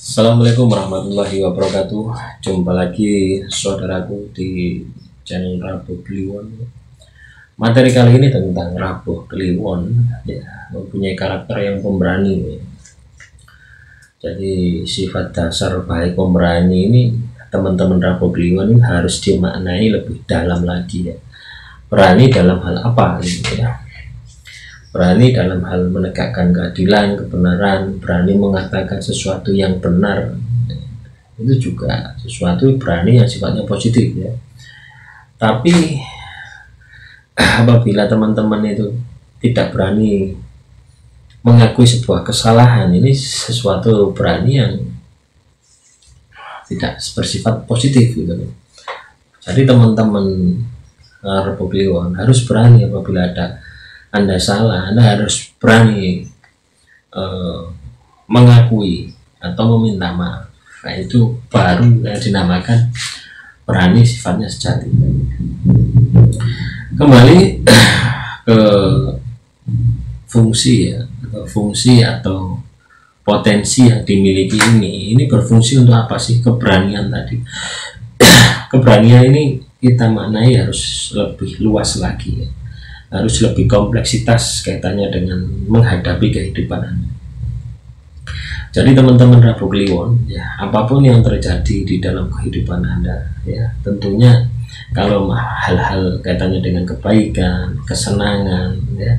Assalamualaikum warahmatullahi wabarakatuh. Jumpa lagi saudaraku di channel Rabu Kliwon. Materi kali ini tentang Rabu Kliwon, ya, mempunyai karakter yang pemberani. Jadi sifat dasar baik pemberani ini teman-teman Rabu Kliwon ini harus dimaknai lebih dalam lagi, ya. Berani dalam hal apa gitu, ya? Berani dalam hal menegakkan keadilan, kebenaran, berani mengatakan sesuatu yang benar. Itu juga sesuatu berani yang sifatnya positif, ya. Tapi apabila teman-teman itu tidak berani mengakui sebuah kesalahan, ini sesuatu berani yang tidak bersifat positif gitu. Jadi teman-teman Rabu Kliwon harus berani apabila Anda salah, Anda harus berani mengakui atau meminta maaf. Nah, itu baru yang dinamakan berani sifatnya sejati. Kembali ke fungsi, ya, fungsi atau potensi yang dimiliki ini berfungsi untuk apa sih keberanian tadi? Keberanian ini kita maknai harus lebih luas lagi, ya. Harus lebih kompleksitas kaitannya dengan menghadapi kehidupan Anda. Jadi teman-teman Rabu Kliwon, ya, apapun yang terjadi di dalam kehidupan Anda, ya, tentunya kalau hal-hal kaitannya dengan kebaikan, kesenangan, ya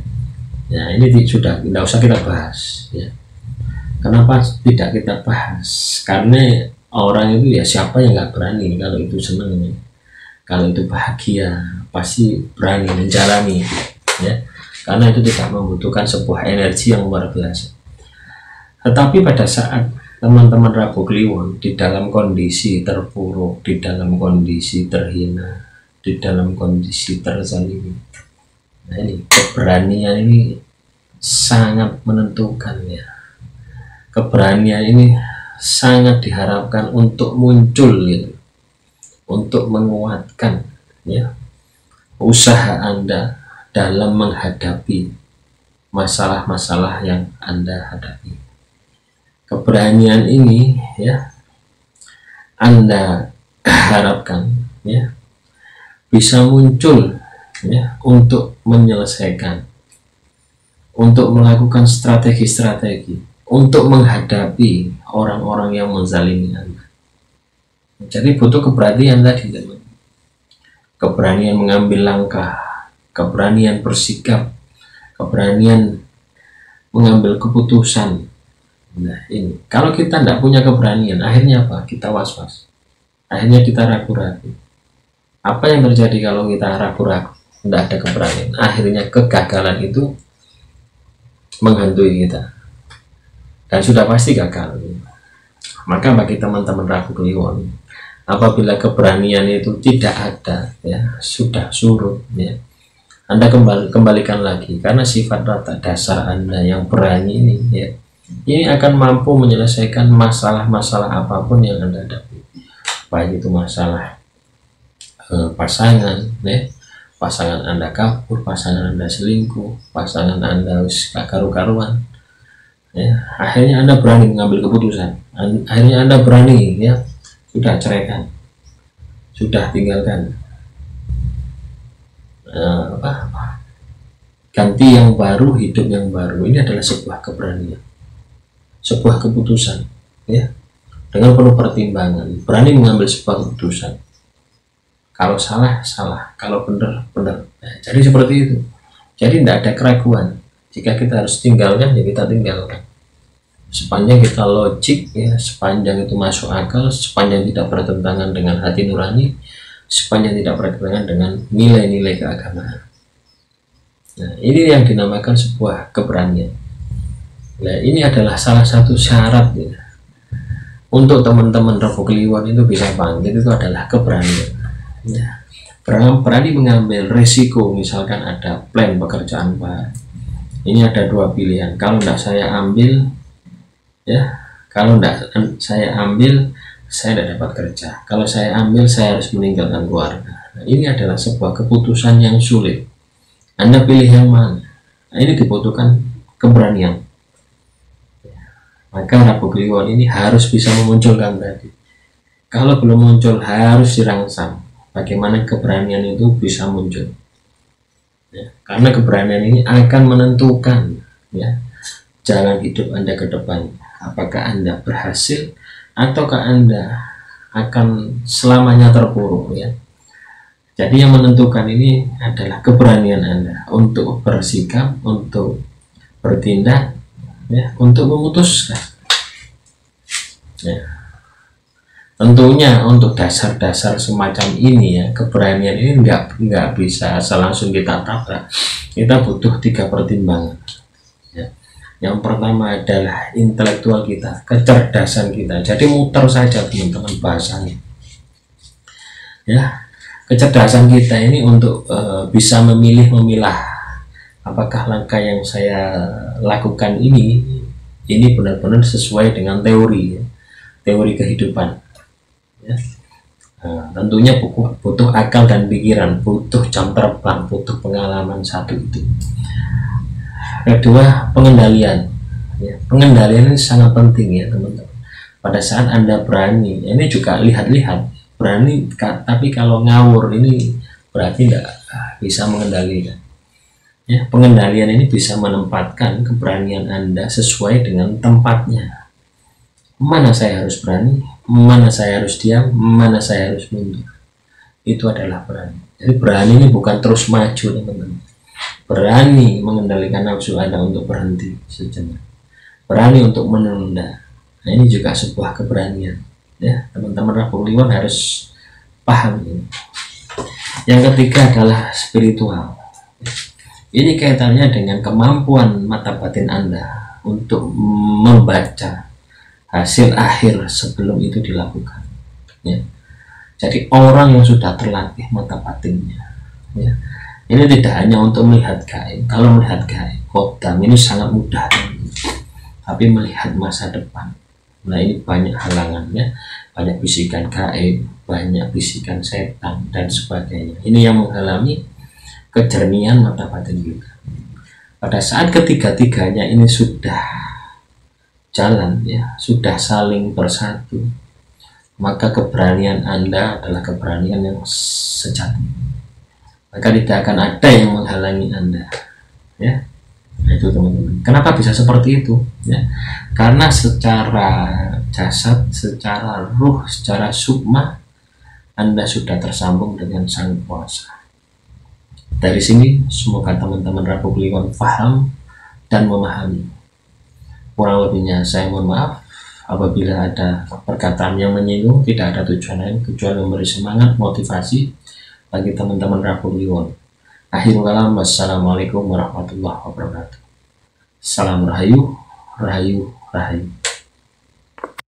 ini sudah tidak usah kita bahas, ya. Kenapa tidak kita bahas? Karena orang itu, ya, siapa yang nggak berani kalau itu senang, ya. Kalau itu bahagia, pasti berani menjalani, ya, karena itu tidak membutuhkan sebuah energi yang luar biasa. Tetapi pada saat teman-teman Rabu Kliwon di dalam kondisi terpuruk, di dalam kondisi terhina, di dalam kondisi terzalimi, nah ini keberanian ini sangat menentukan, ya. Keberanian ini sangat diharapkan untuk muncul, gitu, untuk menguatkan, ya, usaha Anda dalam menghadapi masalah-masalah yang Anda hadapi. Keberanian ini, ya, Anda harapkan, ya, bisa muncul, ya, untuk menyelesaikan, untuk melakukan strategi-strategi, untuk menghadapi orang-orang yang menzalimi Anda. Jadi butuh keberanian tadi, teman. Keberanian mengambil langkah, keberanian bersikap, keberanian mengambil keputusan. Nah ini, kalau kita tidak punya keberanian, akhirnya apa? Kita was-was, akhirnya kita ragu-ragu. Apa yang terjadi kalau kita ragu-ragu, tidak ada keberanian? Akhirnya kegagalan itu menghantui kita, dan sudah pasti gagal. Maka bagi teman-teman Rabu Kliwon, apabila keberanian itu tidak ada, ya, sudah surut, ya, Anda kembalikan lagi, karena sifat rata dasar Anda yang berani ini, ya, ini akan mampu menyelesaikan masalah-masalah apapun yang Anda hadapi, baik itu masalah pasangan, ya, pasangan Anda kabur, pasangan Anda selingkuh, pasangan Anda karu-karuan, ya, akhirnya Anda berani mengambil keputusan, akhirnya Anda berani, ya, sudah ceraikan, sudah tinggalkan, ganti yang baru, hidup yang baru. Ini adalah sebuah keberanian, sebuah keputusan, ya, dengan penuh pertimbangan, berani mengambil sebuah keputusan. Kalau salah, salah, kalau benar, benar. Nah, jadi seperti itu. Jadi tidak ada keraguan. Jika kita harus tinggalkan, ya kita tinggalkan. Sepanjang kita logik, ya, sepanjang itu masuk akal, sepanjang tidak bertentangan dengan hati nurani, sepanjang tidak bertentangan dengan nilai-nilai keagamaan. Nah, ini yang dinamakan sebuah keberanian. Nah, ini adalah salah satu syarat, ya, untuk teman-teman Rabu Kliwon itu bisa bangkit, itu adalah keberanian. Ya, berani mengambil resiko. Misalkan ada plan pekerjaan Pak, ini ada dua pilihan. Kalau tidak saya ambil, ya, kalau tidak saya ambil, saya tidak dapat kerja. Kalau saya ambil, saya harus meninggalkan keluarga. Nah, ini adalah sebuah keputusan yang sulit. Anda pilih yang mana? Nah, ini dibutuhkan keberanian. Maka Rabu Kliwon ini harus bisa memunculkan tadi. Kalau belum muncul harus dirangsang. Bagaimana keberanian itu bisa muncul? Ya, karena keberanian ini akan menentukan ya jalan hidup Anda ke depan. Apakah Anda berhasil ataukah Anda akan selamanya terpuruk ya. Jadi yang menentukan ini adalah keberanian Anda untuk bersikap, untuk bertindak, ya, untuk memutuskan. Ya. Tentunya untuk dasar-dasar semacam ini ya, keberanian ini nggak bisa asal langsung kita tabrak. Kita butuh 3 pertimbangan. Ya. Yang pertama adalah intelektual kita, kecerdasan kita. Jadi muter saja teman-teman bahasanya. Ya. Kecerdasan kita ini untuk bisa memilah apakah langkah yang saya lakukan ini benar-benar sesuai dengan teori ya, teori kehidupan ya. Tentunya butuh akal dan pikiran, butuh jam terbang, butuh pengalaman satu itu. Kedua, pengendalian ya. Pengendalian ini sangat penting ya teman-teman. Pada saat Anda berani, ini juga lihat-lihat berani, tapi kalau ngawur ini berarti tidak bisa mengendalikan ya. Pengendalian ini bisa menempatkan keberanian Anda sesuai dengan tempatnya. Mana saya harus berani, mana saya harus diam, mana saya harus mundur, itu adalah berani. Jadi berani ini bukan terus maju teman-teman. Berani mengendalikan nafsu Anda untuk berhenti sejenak, berani untuk menunda. Nah, ini juga sebuah keberanian ya, teman-teman Rabu Kliwon harus paham ini. Yang ketiga adalah spiritual. Ini kaitannya dengan kemampuan mata batin Anda untuk membaca hasil akhir sebelum itu dilakukan ya. Jadi orang yang sudah terlatih mata batinnya ya, ini tidak hanya untuk melihat gaib. Kalau melihat gaib kodam ini sangat mudah, tapi melihat masa depan, nah ini banyak halangannya, banyak bisikan gaib, banyak bisikan setan dan sebagainya. Ini yang menghalangi kejernihan mata batin kita. Pada saat ketiga-tiganya ini sudah jalan ya, sudah saling bersatu, maka keberanian Anda adalah keberanian yang sejati. Maka tidak akan ada yang menghalangi Anda ya. Nah, itu teman-teman. Kenapa bisa seperti itu? Ya, karena secara jasad, secara ruh, secara sukma Anda sudah tersambung dengan Sang Kuasa. Dari sini semoga teman-teman Rabu Kliwon paham dan memahami. Kurang lebihnya saya mohon maaf apabila ada perkataan yang menyinggung. Tidak ada tujuan lain kecuali memberi semangat, motivasi bagi teman-teman Rabu Kliwon. Akhirul kalam, wassalamualaikum warahmatullahi wabarakatuh. Salam Rahayu, Rahayu, Rahayu.